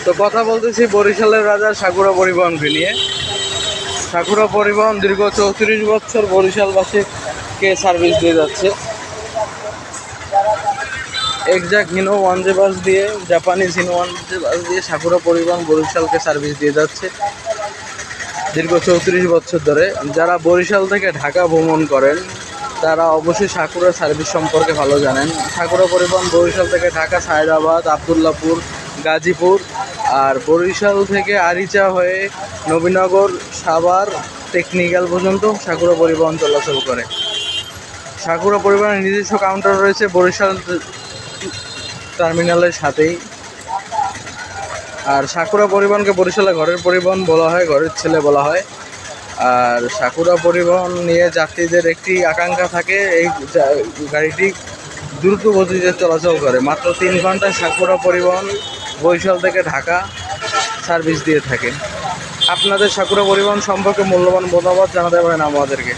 তো কথা বলতেছি বরিশালের রাজা সাকুরা পরিবহনকে নিয়ে। সাকুরা পরিবহন দীর্ঘ 34 বছর বরিশালবাসীকে সার্ভিস দিয়ে যাচ্ছে। এক্সাক্ট হিনো ওয়ান জে বাস দিয়ে, জাপানিজ হিনো ওয়ান জে বাস দিয়ে সাকুরা পরিবহন বরিশালকে সার্ভিস দিয়ে যাচ্ছে দীর্ঘ 34 বছর ধরে। যারা বরিশাল থেকে ঢাকা ভ্রমণ করেন তারা অবশ্যই সাকুরা সার্ভিস সম্পর্কে ভালো জানেন। সাকুরা পরিবহন বরিশাল থেকে ঢাকা, সায়দাবাদ, আবদুল্লাপুর, গাজীপুর আর বরিশাল থেকে আরিচা হয়ে নবীনগর, সাভার, টেকনিক্যাল পর্যন্ত সাকুরা পরিবহন চলাচল করে। সাকুরা পরিবহনের নিজস্ব কাউন্টার রয়েছে বরিশাল টার্মিনালের সাথেই। আর সাকুরা পরিবহনকে বরিশালে ঘরের পরিবহন বলা হয়, ঘরের ছেলে বলা হয়। আর সাকুরা পরিবহন নিয়ে যাত্রীদের একটি আকাঙ্ক্ষা থাকে, এই গাড়িটি দ্রুত গতিতে চলাচল করে। মাত্র 3 ঘন্টায় সাকুরা পরিবহন বরিশাল থেকে ঢাকা সার্ভিস দিয়ে থাকে। আপনাদের সাকুরা পরিবহন সম্পর্কে মূল্যবান মতামত জানাতে পারেন আমাদেরকে।